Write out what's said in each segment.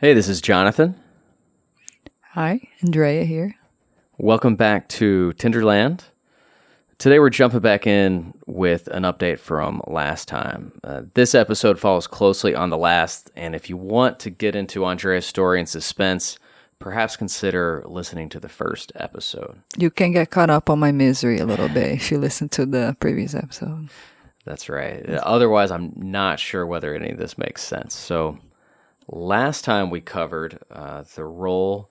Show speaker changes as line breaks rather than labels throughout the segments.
Hey, this is Jonathan.
Hi, Andrea here.
Welcome back to TinderLand. Today we're jumping back in with an update from last time. This episode follows closely on the last, and if you want to get into Andrea's story and suspense, perhaps consider listening to the first episode.
You can get caught up on my misery a little bit if you listen to the previous episode.
That's right. Otherwise, I'm not sure whether any of this makes sense. So, last time we covered the role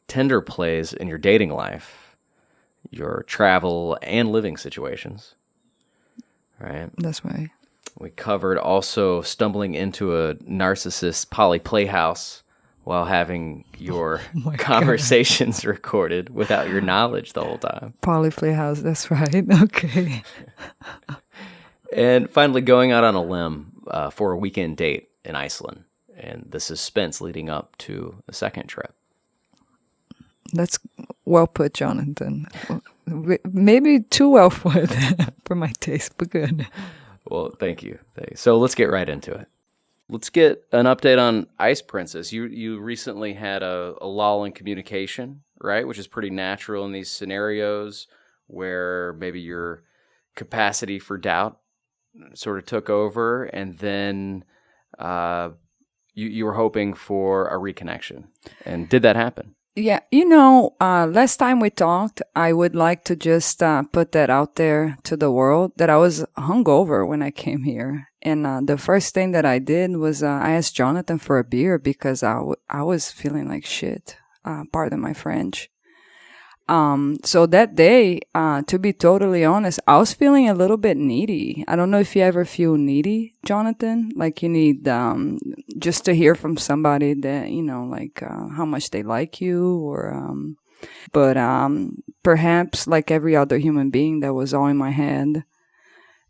Tinder plays in your dating life, your travel and living situations, right?
That's right.
We covered also stumbling into a narcissist poly playhouse while having your conversations recorded without your knowledge the whole time.
Poly Playhouse, that's right. Okay.
And finally going out on a limb for a weekend date in Iceland and the suspense leading up to the second trip.
That's well put, Jonathan. Maybe too well put for my taste, but good.
Well, thank you. So let's get right into it. Let's get an update on Ice Princess. You recently had a lull in communication, right? Which is pretty natural in these scenarios where maybe your capacity for doubt sort of took over, and then you were hoping for a reconnection. And did that happen?
Yeah, last time we talked, I would like to just put that out there to the world that I was hungover when I came here. And the first thing that I did was I asked Jonathan for a beer because I was feeling like shit, pardon my French. So that day, to be totally honest, I was feeling a little bit needy. I don't know if you ever feel needy, Jonathan, like you need, just to hear from somebody that, how much they like you but perhaps like every other human being, that was all in my head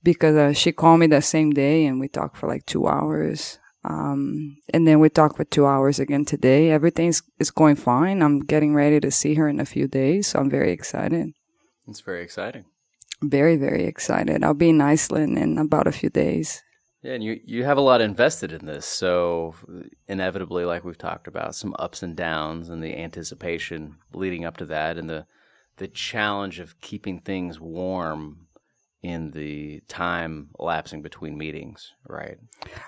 because, she called me that same day and we talked for like 2 hours. And then we talked for 2 hours again today. Everything is going fine. I'm getting ready to see her in a few days, so I'm very excited.
It's very exciting.
Very, very excited. I'll be in Iceland in about a few days.
Yeah, and you have a lot invested in this, so inevitably, like we've talked about, some ups and downs and the anticipation leading up to that and the challenge of keeping things warm in the time elapsing between meetings, right?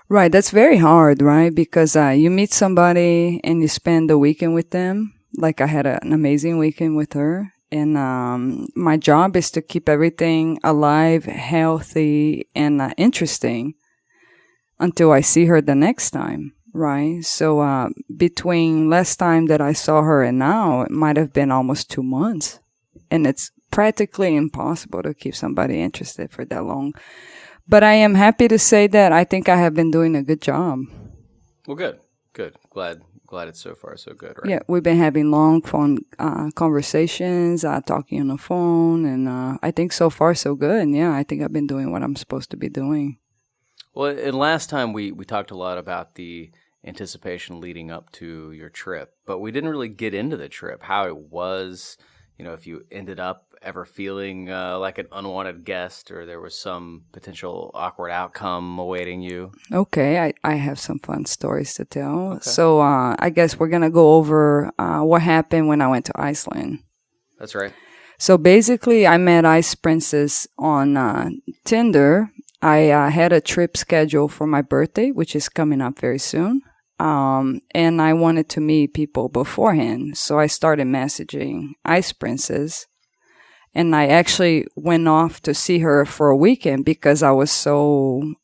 Right, that's very hard, right? Because you meet somebody and you spend the weekend with them. Like I had an amazing weekend with her. And my job is to keep everything alive, healthy, and interesting until I see her the next time, right? So between last time that I saw her and now, it might have been almost 2 months. And it's practically impossible to keep somebody interested for that long. But I am happy to say that I think I have been doing a good job.
Well, good. Glad it's so far so good, right?
Yeah, we've been having long phone conversations, talking on the phone, and I think so far so good. And yeah, I think I've been doing what I'm supposed to be doing.
Well, and last time we talked a lot about the anticipation leading up to your trip, but we didn't really get into the trip, how it was, if you ended up ever feeling like an unwanted guest or there was some potential awkward outcome awaiting you.
Okay, I have some fun stories to tell. Okay. So I guess we're going to go over what happened when I went to Iceland.
That's right.
So basically, I met Ice Princess on Tinder. I had a trip scheduled for my birthday, which is coming up very soon. And I wanted to meet people beforehand. So I started messaging Ice Princess. And I actually went off to see her for a weekend because I was so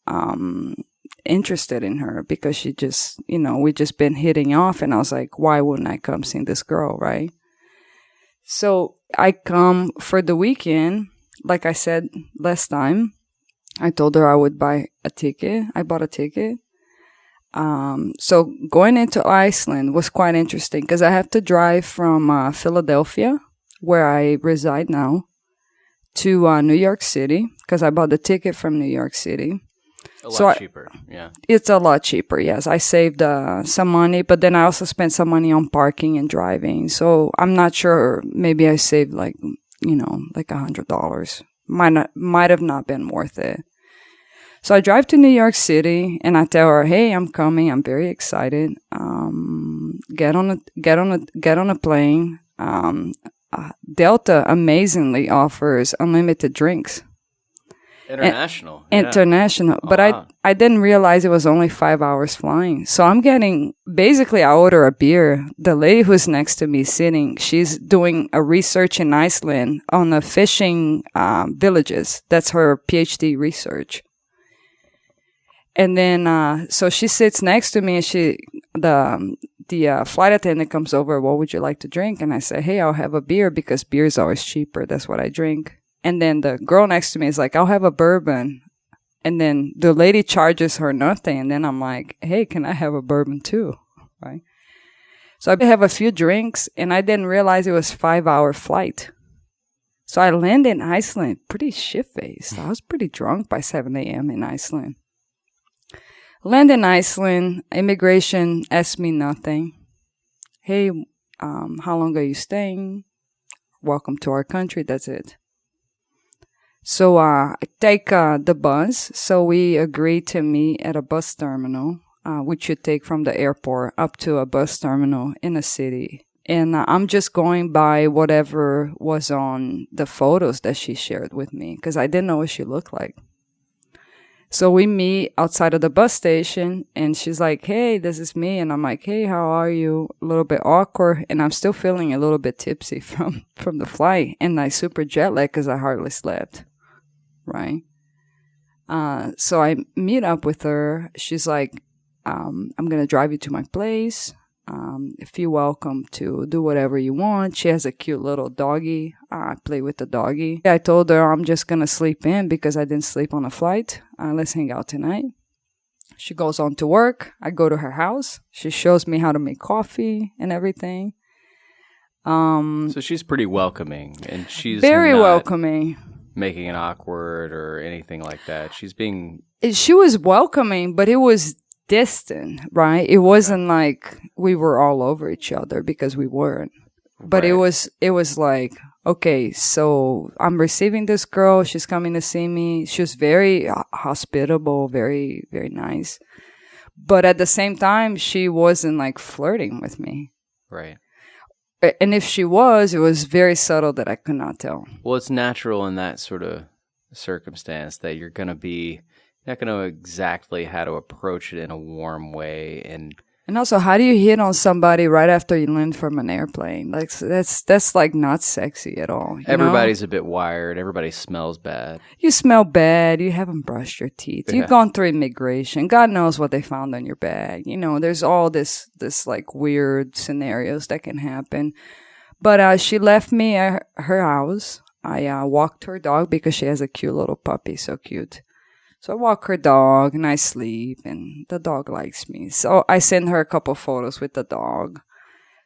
interested in her because she just, we just been hitting off. And I was like, why wouldn't I come see this girl, right? So I come for the weekend. Like I said last time, I told her I would buy a ticket. I bought a ticket. So going into Iceland was quite interesting because I have to drive from Philadelphia, where I reside now, to New York City because I bought the ticket from New York City.
A lot cheaper, yeah.
It's a lot cheaper, yes. I saved some money, but then I also spent some money on parking and driving. So I'm not sure. Maybe I saved like $100. Might have not been worth it. So I drive to New York City and I tell her, hey, I'm coming. I'm very excited. get on a plane. Delta amazingly offers unlimited drinks.
International.
International.
Oh,
but
wow.
I didn't realize it was only 5 hours flying. So I'm getting, basically I order a beer. The lady who's next to me sitting, she's doing a research in Iceland on the fishing villages. That's her PhD research. And then, so she sits next to me and the flight attendant comes over, what would you like to drink? And I say, hey, I'll have a beer because beer is always cheaper. That's what I drink. And then the girl next to me is like, I'll have a bourbon. And then the lady charges her nothing. And then I'm like, hey, can I have a bourbon too? Right. So I have a few drinks and I didn't realize it was 5-hour flight. So I landed in Iceland pretty shit-faced. I was pretty drunk by 7 a.m. in Iceland. Land in Iceland, immigration asked me nothing. Hey, how long are you staying? Welcome to our country. That's it. So I take the bus. So we agreed to meet at a bus terminal, which you take from the airport up to a bus terminal in a city. And I'm just going by whatever was on the photos that she shared with me because I didn't know what she looked like. So we meet outside of the bus station and she's like, hey, this is me. And I'm like, hey, how are you? A little bit awkward. And I'm still feeling a little bit tipsy from the flight. And I super jet lagged because I hardly slept. Right. So I meet up with her. She's like, I'm going to drive you to my place. Feel welcome to do whatever you want. She has a cute little doggy. I play with the doggy. I told her I'm just going to sleep in because I didn't sleep on a flight. Let's hang out tonight. She goes on to work. I go to her house. She shows me how to make coffee and everything.
So she's pretty welcoming and she's
very
not
welcoming.
Making it awkward or anything like that.
She was welcoming, but it was distant, right? It wasn't like we were all over each other because we weren't. But right. It was like, okay, so I'm receiving this girl. She's coming to see me. She was very hospitable, very, very nice. But at the same time, she wasn't like flirting with me.
Right.
And if she was, it was very subtle that I could not tell.
Well, it's natural in that sort of circumstance that you're going to be not going to know exactly how to approach it in a warm way. And
also, how do you hit on somebody right after you land from an airplane? Like that's like not sexy at all.
Everybody's a bit wired. Everybody smells bad.
You smell bad. You haven't brushed your teeth. Yeah. You've gone through immigration. God knows what they found in your bag. There's all this like weird scenarios that can happen. But she left me at her house. I walked her dog because she has a cute little puppy. So cute. So I walk her dog and I sleep and the dog likes me. So I send her a couple photos with the dog.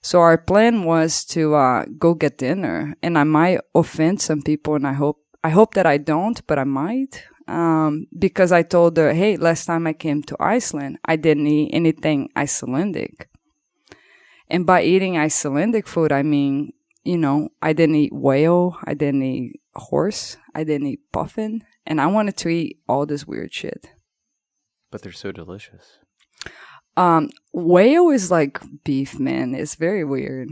So our plan was to go get dinner, and I might offend some people, and I hope that I don't, but I might. Because I told her, hey, last time I came to Iceland, I didn't eat anything Icelandic. And by eating Icelandic food, I mean, I didn't eat whale, I didn't eat horse, I didn't eat puffin. And I wanted to eat all this weird shit.
But they're so delicious.
Whale is like beef, man. It's very weird.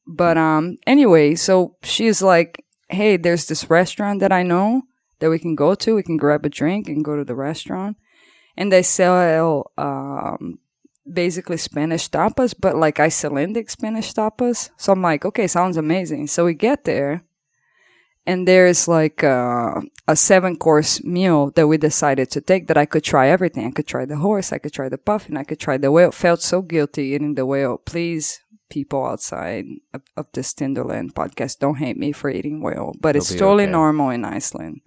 But anyway, so she's like, hey, there's this restaurant that I know that we can go to. We can grab a drink and go to the restaurant. And they sell basically Spanish tapas, but like Icelandic Spanish tapas. So I'm like, okay, sounds amazing. So we get there. And there's like a 7-course meal that we decided to take that I could try everything. I could try the horse, I could try the puffin, I could try the whale. Felt so guilty eating the whale. Please, people outside of this TinderLand podcast, don't hate me for eating whale. But it's totally normal in Iceland.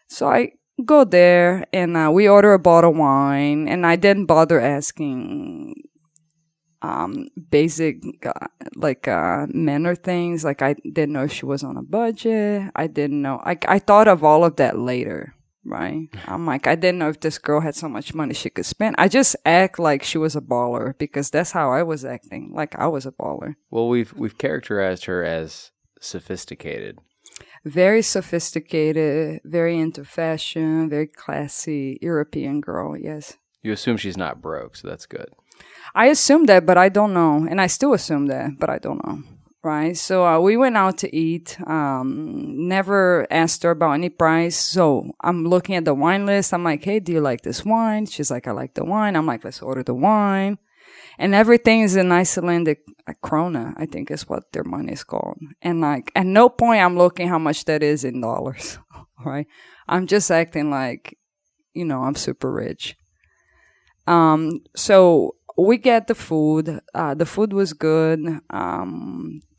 So I go there and we order a bottle of wine. And I didn't bother asking basic manner things. Like I didn't know if she was on a budget. I didn't know. I thought of all of that later, right? I'm like, I didn't know if this girl had so much money she could spend. I just act like she was a baller because that's how I was acting, like I was a baller.
Well, we've characterized her as sophisticated.
Very sophisticated, very into fashion, very classy European girl, yes.
You assume she's not broke, so that's good.
I assume that, but I don't know. And I still assume that, but I don't know. Right? So we went out to eat. Never asked her about any price. So I'm looking at the wine list. I'm like, hey, do you like this wine? She's like, I like the wine. I'm like, let's order the wine. And everything is in Icelandic krona, I think is what their money is called. And like, at no point I'm looking how much that is in dollars. Right? I'm just acting like, I'm super rich. So we get the food. The food was good.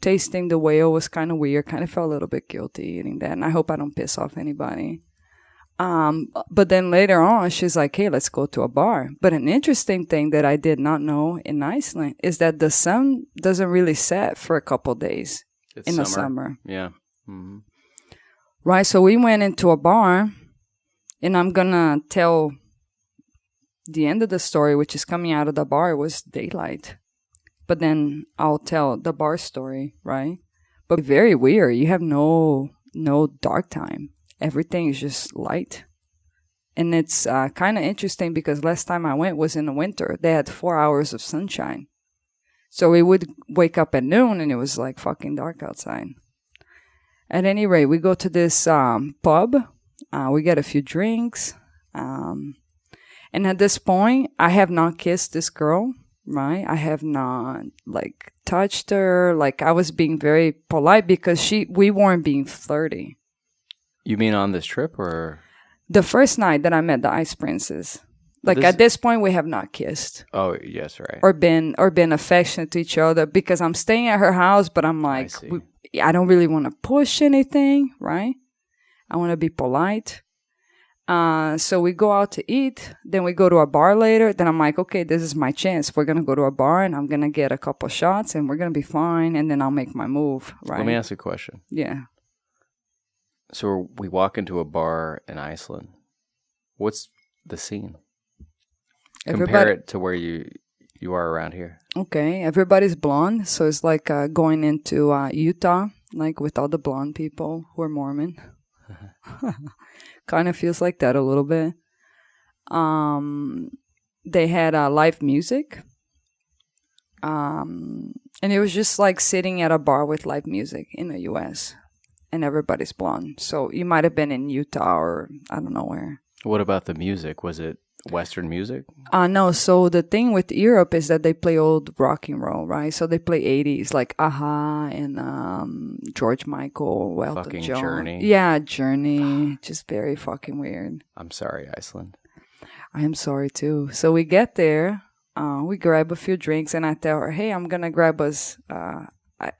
Tasting the whale was kind of weird. Kind of felt a little bit guilty eating that. And I hope I don't piss off anybody. But then later on, she's like, hey, let's go to a bar. But an interesting thing that I did not know in Iceland is that the sun doesn't really set for a couple days in the summer.
Yeah. Mm-hmm.
Right. So we went into a bar, and I'm going to tell the end of the story, which is coming out of the bar, was daylight. But then I'll tell the bar story, right? But very weird. You have no dark time. Everything is just light. And it's kind of interesting because last time I went was in the winter. They had 4 hours of sunshine. So we would wake up at noon and it was like fucking dark outside. At any rate, we go to this pub. We get a few drinks. And at this point, I have not kissed this girl, right? I have not, touched her. I was being very polite because we weren't being flirty.
You mean on this trip or?
The first night that I met the Ice Princess. At this point, we have not kissed.
Oh, yes, right.
Or been affectionate to each other because I'm staying at her house, but I'm like, I don't really want to push anything, right? I want to be polite. So we go out to eat, then we go to a bar later. Then I'm like, okay, this is my chance. We're going to go to a bar and I'm going to get a couple shots and we're going to be fine. And then I'll make my move, right?
Let me ask you a question.
Yeah.
So we walk into a bar in Iceland. What's the scene? Compare it to where you are around here.
Okay. Everybody's blonde. So it's like going into Utah, with all the blonde people who are Mormon. Kind of feels like that a little bit. They had live music. And it was just like sitting at a bar with live music in the U.S. And everybody's blonde. So you might have been in Utah or I don't know where.
What about the music? Was it Western music?
No. So the thing with Europe is that they play old rock and roll, right? So they play 80s like Aha and George Michael, Elton John.
Journey.
Yeah, Journey. Just very fucking weird.
I'm sorry, Iceland.
I am sorry too. So we get there. We grab a few drinks and I tell her, hey, I'm going to grab us.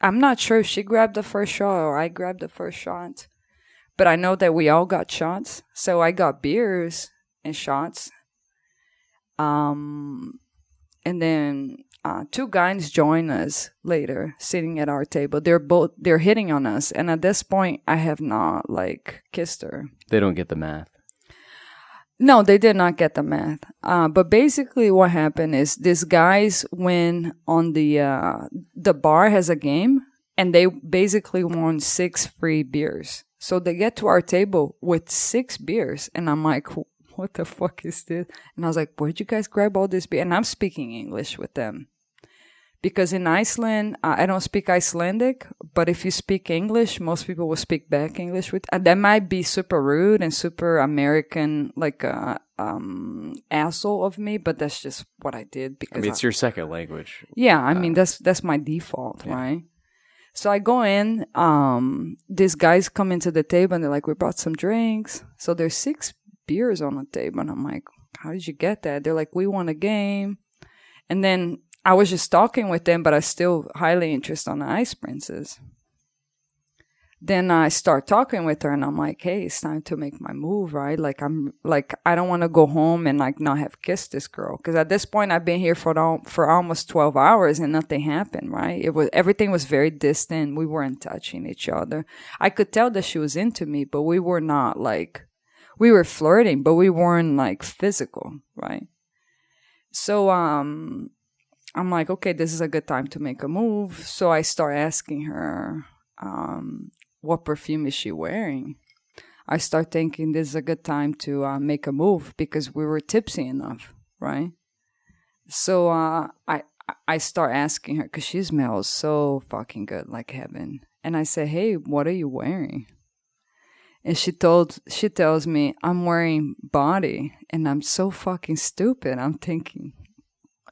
I'm not sure if she grabbed the first shot or I grabbed the first shot. But I know that we all got shots. So I got beers and shots. And then two guys join us later, sitting at our table. They're hitting on us. And at this point, I have not, kissed her.
They don't get the math.
No, they did not get the math. But basically what happened is these guys win on the bar has a game and they basically won 6 free beers. So they get to our table with 6 beers and I'm like, what the fuck is this? And I was like, where'd you guys grab all this beer? And I'm speaking English with them. Because in Iceland, I don't speak Icelandic, but if you speak English, most people will speak back English with. And that might be super rude and super American, asshole of me, but that's just what I did. Because
it's your second language.
Yeah, that's my default, yeah. Right? So I go in, these guys come into the table and they're like, we brought some drinks. So there's 6 beers on the table. And I'm like, how did you get that? They're like, we won a game. And then I was just talking with them, but I still highly interested on the Ice Princess. Then I start talking with her and I'm like, hey, it's time to make my move, right? I don't want to go home and not have kissed this girl. Because at this point I've been here for almost 12 hours and nothing happened, right? Everything was very distant. We weren't touching each other. I could tell that she was into me, but we were not we were flirting, but we weren't physical, right? So, I'm like, okay, this is a good time to make a move. So I start asking her, what perfume is she wearing? I start thinking this is a good time to make a move because we were tipsy enough, right? So I start asking her because she smells so fucking good, like heaven. And I say, hey, what are you wearing? And she tells me I'm wearing body, and I'm so fucking stupid. I'm thinking,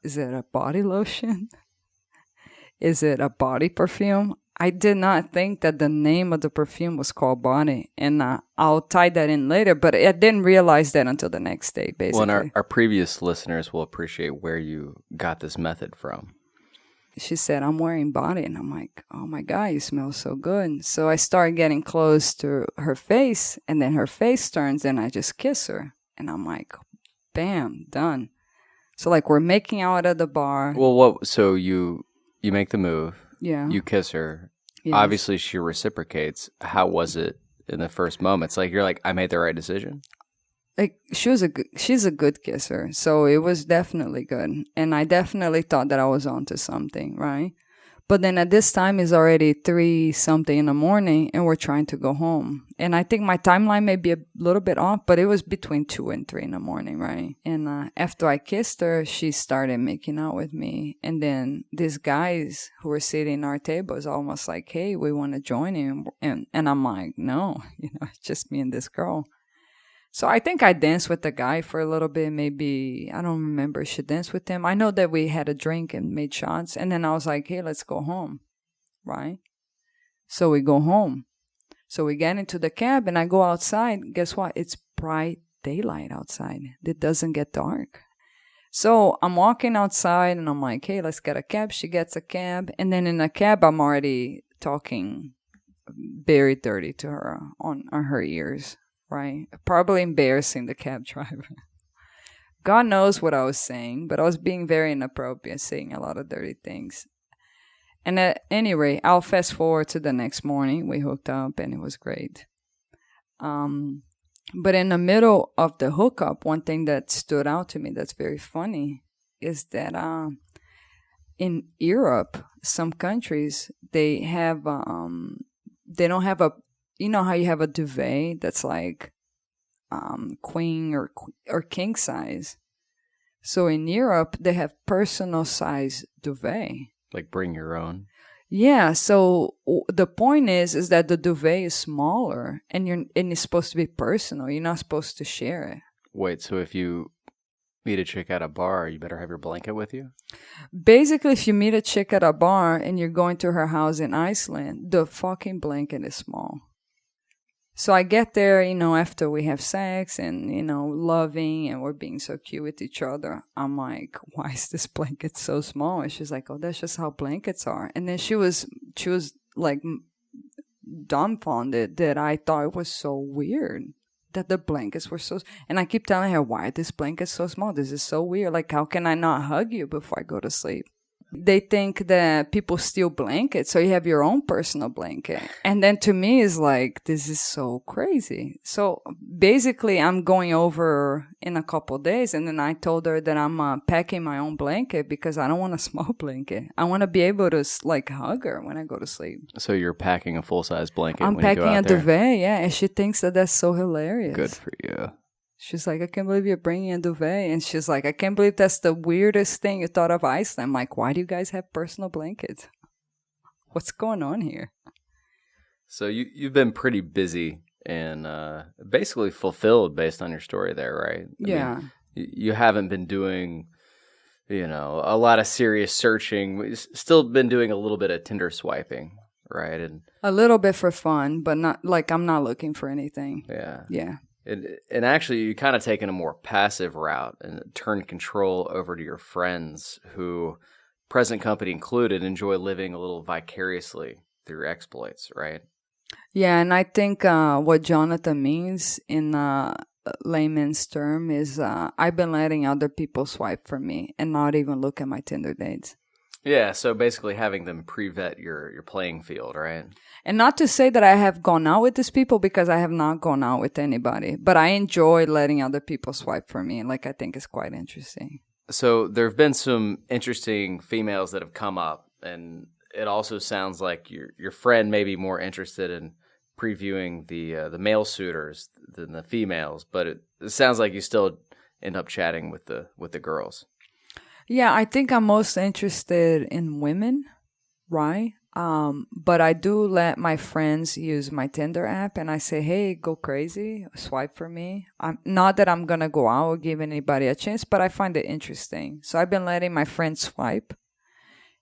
is it a body lotion? Is it a body perfume? I did not think that the name of the perfume was called Body, and I'll tie that in later, but I didn't realize that until the next day, basically.
Well, and our previous listeners will appreciate where you got this method from.
She said, I'm wearing Body, and I'm like, oh my God, you smell so good. So I start getting close to her face, and then her face turns, and I just kiss her, and I'm like, bam, done. So like we're making out at the bar.
Well, so you make the move.
Yeah.
You kiss her.
Yes.
Obviously, she reciprocates. How was it in the first moments? Like, you're like, I made the right decision?
Like, she's a good kisser. So it was definitely good. And I definitely thought that I was onto something, right? But then at this time, it's already 3-something in the morning, and we're trying to go home. And I think my timeline may be a little bit off, but it was between 2 and 3 in the morning, right? And after I kissed her, she started making out with me. And then these guys who were sitting at our table is almost like, hey, we want to join you. And I'm like, no, it's just me and this girl. So I think I danced with the guy for a little bit. Maybe, I don't remember. She danced with him. I know that we had a drink and made shots. And then I was like, hey, let's go home. Right? So we go home. So we get into the cab and I go outside. Guess what? It's bright daylight outside. It doesn't get dark. So I'm walking outside and I'm like, hey, let's get a cab. She gets a cab. And then in the cab, I'm already talking very dirty to her on her ears. Right? Probably embarrassing the cab driver. God knows what I was saying, but I was being very inappropriate, saying a lot of dirty things. And at any rate, I'll fast forward to the next morning. We hooked up and it was great. But in the middle of the hookup, one thing that stood out to me that's very funny is that in Europe, some countries, they have they don't have a, you know how you have a duvet that's like queen or king size. So in Europe, they have personal size duvet.
Like bring your own.
Yeah. So the point is that the duvet is smaller, and it's supposed to be personal. You're not supposed to share it.
Wait. So if you meet a chick at a bar, you better have your blanket with you?
Basically, if you meet a chick at a bar and you're going to her house in Iceland, the fucking blanket is small. So I get there, after we have sex and, loving and we're being so cute with each other. I'm like, why is this blanket so small? And she's like, oh, that's just how blankets are. And then she was like dumbfounded that I thought it was so weird that the blankets were so, and I keep telling her, why this blanket so small? This is so weird. Like, how can I not hug you before I go to sleep? They think that people steal blankets, so you have your own personal blanket. And then to me, it's like, this is so crazy. So basically, I'm going over in a couple of days, and then I told her that I'm packing my own blanket because I don't want a small blanket. I want to be able to, like, hug her when I go to sleep.
So you're packing a full-size blanket
I'm
when you go
packing
out
a
there?
duvet, yeah, and she thinks that that's so hilarious.
Good for you.
She's like, I can't believe you're bringing a duvet. And she's like, I can't believe that's the weirdest thing you thought of Iceland. I'm like, why do you guys have personal blankets? What's going on here?
So you've been pretty busy and basically fulfilled based on your story there, right?
Yeah.
I mean, you haven't been doing, a lot of serious searching. You've still been doing a little bit of Tinder swiping, right? And
a little bit for fun, but not like I'm not looking for anything.
yeah.
Yeah.
And actually, you kind of taken a more passive route and turned control over to your friends who, present company included, enjoy living a little vicariously through your exploits, right?
Yeah, and I think what Jonathan means in layman's term is I've been letting other people swipe for me and not even look at my Tinder dates.
Yeah, so basically having them pre-vet your playing field, right?
And not to say that I have gone out with these people, because I have not gone out with anybody. But I enjoy letting other people swipe for me. Like, I think it's quite interesting.
So there have been some interesting females that have come up. And it also sounds like your friend may be more interested in previewing the male suitors than the females. But it sounds like you still end up chatting with the girls?
Yeah, I think I'm most interested in women, right? But I do let my friends use my Tinder app, and I say, "Hey, go crazy, swipe for me." I'm not that I'm gonna go out or give anybody a chance, but I find it interesting. So I've been letting my friends swipe,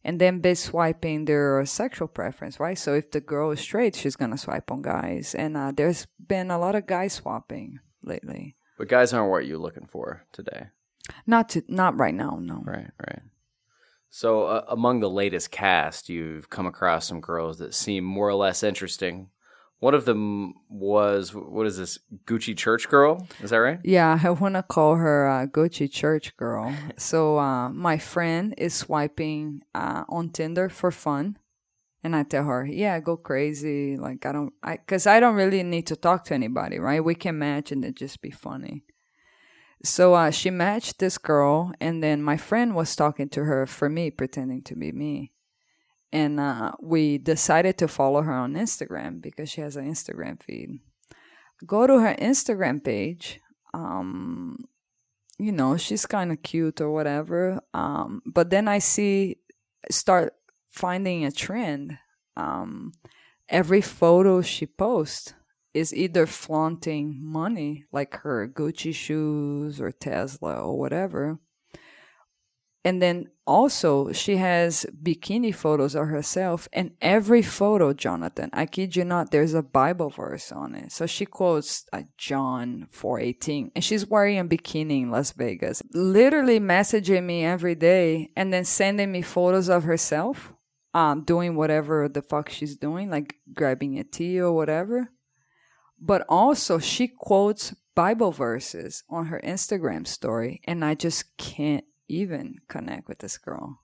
and then be swiping their sexual preference, right? So if the girl is straight, she's gonna swipe on guys, and there's been a lot of guys swapping lately.
But guys aren't what you're looking for today.
Not right now, no.
Right. So among the latest cast, you've come across some girls that seem more or less interesting. One of them was, what is this, Gucci Church Girl? Is that right?
Yeah, I want to call her Gucci Church Girl. So my friend is swiping on Tinder for fun. And I tell her, yeah, go crazy. Like, because I don't really need to talk to anybody, right? We can match and it just be funny. So she matched this girl, and then my friend was talking to her for me, pretending to be me. And we decided to follow her on Instagram because she has an Instagram feed. Go to her Instagram page. She's kind of cute or whatever. But then I start finding a trend. Every photo she posts is either flaunting money, like her Gucci shoes or Tesla or whatever. And then also she has bikini photos of herself, and every photo, Jonathan, I kid you not, there's a Bible verse on it. So she quotes John 4:18, and she's wearing a bikini in Las Vegas, literally messaging me every day and then sending me photos of herself doing whatever the fuck she's doing, like grabbing a tea or whatever. But also she quotes Bible verses on her Instagram story, and I just can't even connect with this girl.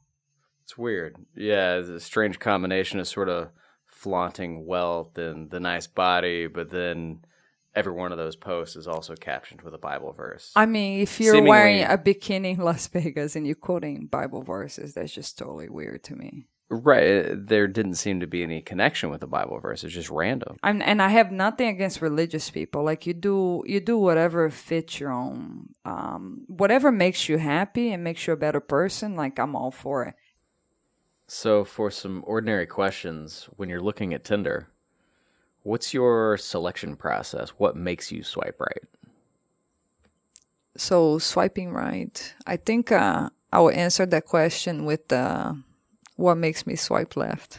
It's weird. Yeah, it's a strange combination of sort of flaunting wealth and the nice body, but then every one of those posts is also captioned with a Bible verse.
I mean, if you're wearing a bikini in Las Vegas and you're quoting Bible verses, that's just totally weird to me.
Right. There didn't seem to be any connection with the Bible verse. It's just random.
And I have nothing against religious people. Like, you do whatever fits your own, whatever makes you happy and makes you a better person. Like, I'm all for it.
So for some ordinary questions, when you're looking at Tinder, what's your selection process? What makes you swipe right?
So swiping right, I think I will answer that question with what makes me swipe left.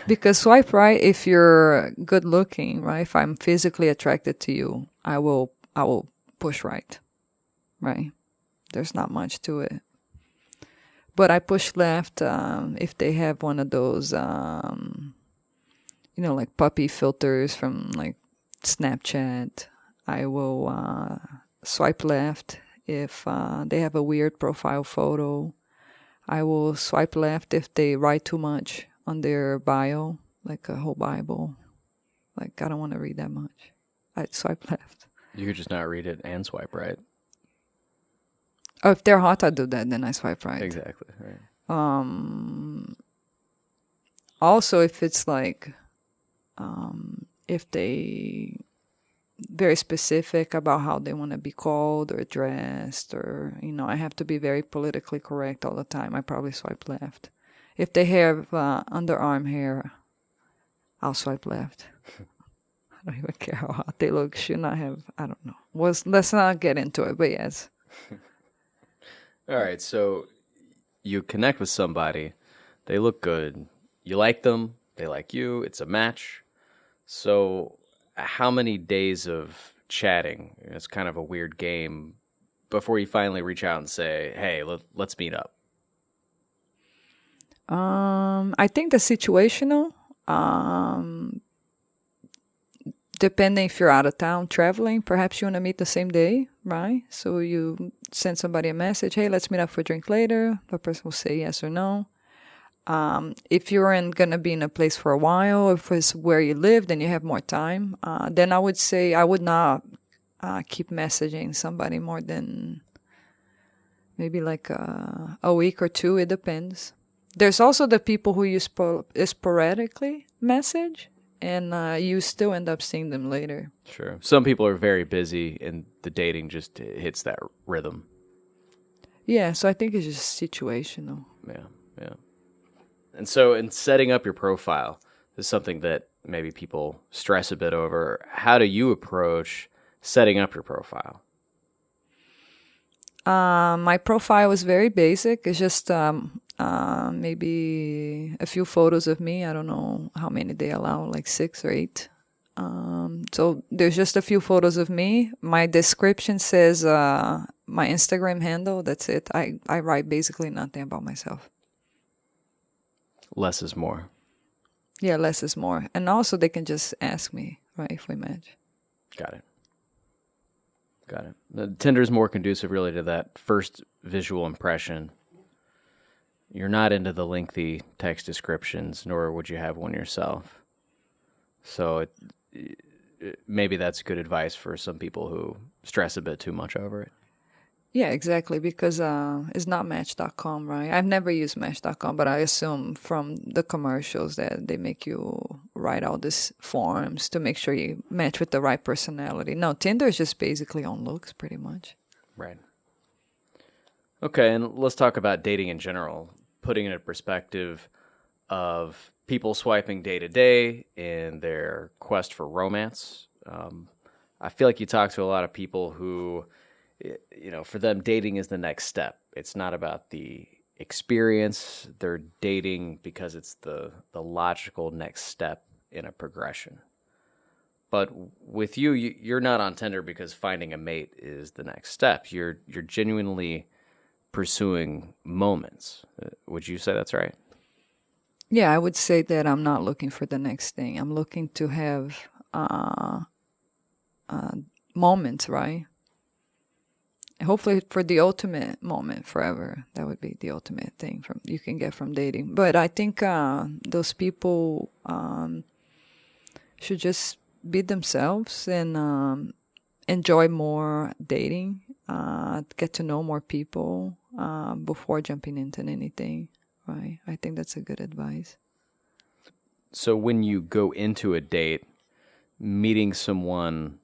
Because swipe right, if you're good looking, right? If I'm physically attracted to you, I will push right. Right? There's not much to it. But I push left if they have one of those, like puppy filters from like Snapchat. I will swipe left if they have a weird profile photo. I will swipe left if they write too much on their bio, like a whole Bible. Like, I don't want to read that much. I'd swipe left.
You could just not read it and swipe right.
Oh, if they're hot, I do that, then I swipe right.
Exactly, right.
Also, if it's like, if they very specific about how they want to be called or dressed, or I have to be very politically correct all the time, I probably swipe left. If they have underarm hair, I'll swipe left. I don't even care how hot they look. Should not have, I don't know. Let's not get into it, but yes.
All right, so you connect with somebody, they look good, you like them, they like you, it's a match. So how many days of chatting, it's kind of a weird game, before you finally reach out and say, hey, let's meet up?
I think the situational, depending if you're out of town traveling, perhaps you want to meet the same day, right? So you send somebody a message, hey, let's meet up for a drink later. The person will say yes or no. If you're going to be in a place for a while, if it's where you live, then you have more time. Then I would say I would not keep messaging somebody more than maybe like a week or two. It depends. There's also the people who you sporadically message, and you still end up seeing them later.
Sure. Some people are very busy, and the dating just hits that rhythm.
Yeah, so I think it's just situational.
Yeah. And so in setting up your profile, this is something that maybe people stress a bit over. How do you approach setting up your profile?
My profile was very basic. It's just maybe a few photos of me. I don't know how many they allow, like 6 or 8. So there's just a few photos of me. My description says my Instagram handle. That's it. I write basically nothing about myself.
Less is more.
Yeah, less is more. And also they can just ask me, right, if we match.
Got it. Tinder is more conducive really to that first visual impression. You're not into the lengthy text descriptions, nor would you have one yourself. So maybe that's good advice for some people who stress a bit too much over it.
Yeah, exactly, because it's not Match.com, right? I've never used Match.com, but I assume from the commercials that they make you write all these forms to make sure you match with the right personality. No, Tinder is just basically on looks, pretty much.
Right. Okay, and let's talk about dating in general, putting it in perspective of people swiping day to day in their quest for romance. I feel like you talk to a lot of people who, for them, dating is the next step. It's not about the experience. They're dating because it's the logical next step in a progression. But with you, you're not on Tinder because finding a mate is the next step. You're genuinely pursuing moments. Would you say that's right?
Yeah, I would say that I'm not looking for the next thing. I'm looking to have moments, right? Hopefully for the ultimate moment forever. That would be the ultimate thing you can get from dating. But I think those people should just be themselves and enjoy more dating, get to know more people before jumping into anything, right? I think that's a good advice.
So when you go into a date, meeting someone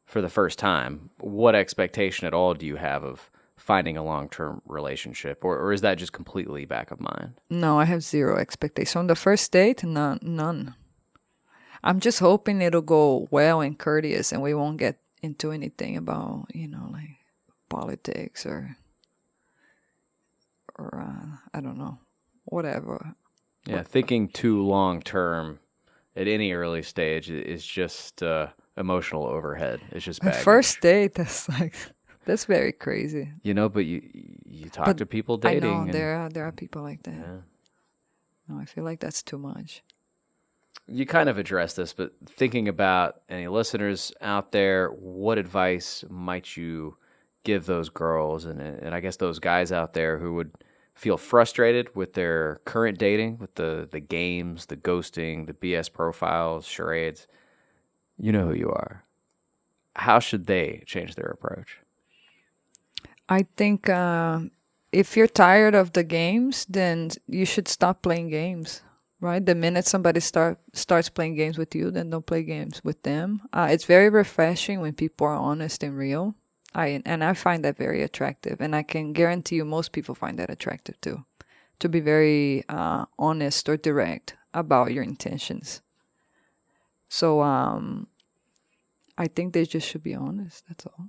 for the first time, what expectation at all do you have of finding a long-term relationship? Or is that just completely back of mind?
No, I have zero expectation. On the first date, none. I'm just hoping it'll go well and courteous and we won't get into anything about, like politics or I don't know, whatever.
Yeah, thinking too long-term at any early stage is just emotional overhead. It's just baggage.
First date, that's very crazy.
But you talk to people dating.
I know there are people like that.
Yeah.
No, I feel like that's too much.
You kind of addressed this, but thinking about any listeners out there, what advice might you give those girls and I guess those guys out there who would feel frustrated with their current dating, with the games, the ghosting, the BS profiles, charades? You know who you are. How should they change their approach?
I think if you're tired of the games, then you should stop playing games, right? The minute somebody starts playing games with you, then don't play games with them. It's very refreshing when people are honest and real. I find that very attractive. And I can guarantee you most people find that attractive too. To be very honest or direct about your intentions. So I think they just should be honest. That's all.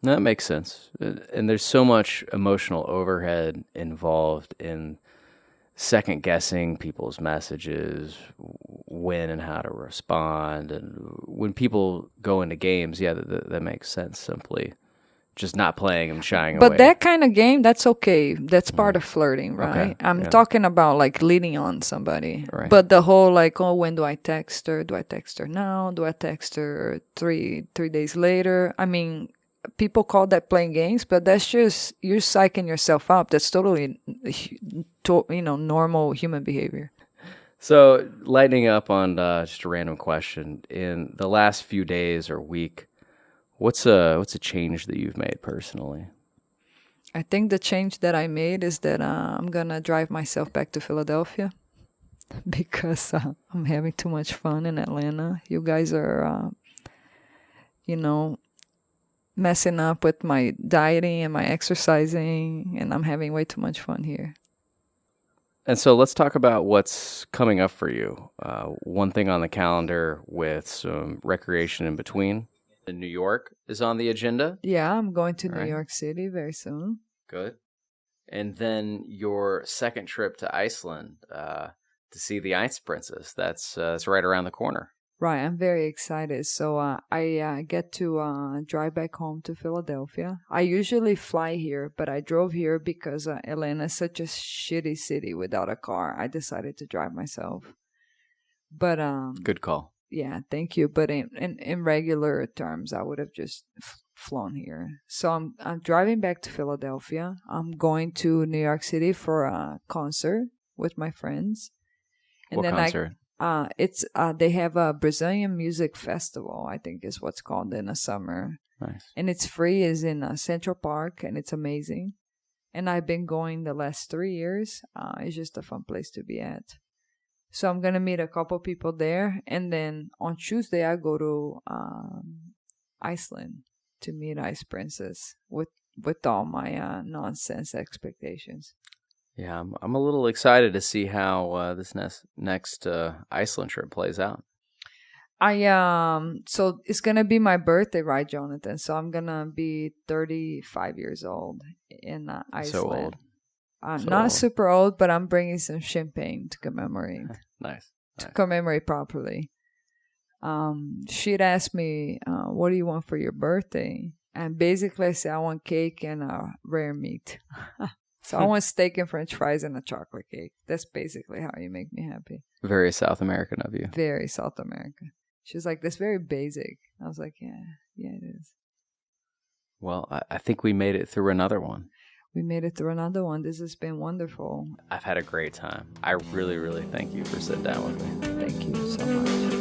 That makes sense. And there's so much emotional overhead involved in second guessing people's messages, when and how to respond. And when people go into games, that makes sense. Simply just not playing and shying away.
But that kind of game, that's okay. That's part of flirting, right?
Okay.
I'm talking about like leading on somebody.
Right.
But the whole like, when do I text her? Do I text her now? Do I text her three days later? I mean, people call that playing games, but that's just you're psyching yourself up. That's totally, normal human behavior.
So, lightening up on just a random question. In the last few days or week, what's a change that you've made personally?
I think the change that I made is that I'm gonna drive myself back to Philadelphia because I'm having too much fun in Atlanta. You guys are, messing up with my dieting and my exercising, and I'm having way too much fun here.
And so let's talk about what's coming up for you. One thing on the calendar with some recreation in between. New York is on the agenda.
Yeah, I'm going to
All
New
right.
York City very soon.
Good. And then your second trip to Iceland to see the Ice Princess. That's right around the corner.
Right, I'm very excited. So I get to drive back home to Philadelphia. I usually fly here, but I drove here because Atlanta is such a shitty city without a car. I decided to drive myself. But
Good call.
yeah, thank you. But in regular terms, I would have just flown here. So I'm driving back to Philadelphia. I'm going to New York City for a concert with my friends. And
What
then
concert?
it's they have a Brazilian music festival, I think is what's called, in the summer.
Nice.
And it's free, is in Central Park, and it's amazing. And I've been going the last 3 years. It's just a fun place to be at. So I'm going to meet a couple people there. And then on Tuesday, I go to Iceland to meet Ice Princess with all my nonsense expectations.
Yeah, I'm a little excited to see how this next Iceland trip plays out.
So it's gonna be my birthday, right, Jonathan? So I'm gonna be 35 years old in Iceland.
So old.
Not super old, but I'm bringing some champagne to commemorate.
Nice.
To commemorate properly. She'd asked me, "What do you want for your birthday?" And basically, I said, "I want cake and rare meat." So I want steak and French fries and a chocolate cake. That's basically how you make me happy.
Very South American of you.
Very South American. She's like, "That's very basic." I was like, yeah, it is.
Well, I think we made it through another one.
We made it through another one. This has been wonderful.
I've had a great time. I really, really thank you for sitting down with me.
Thank you so much.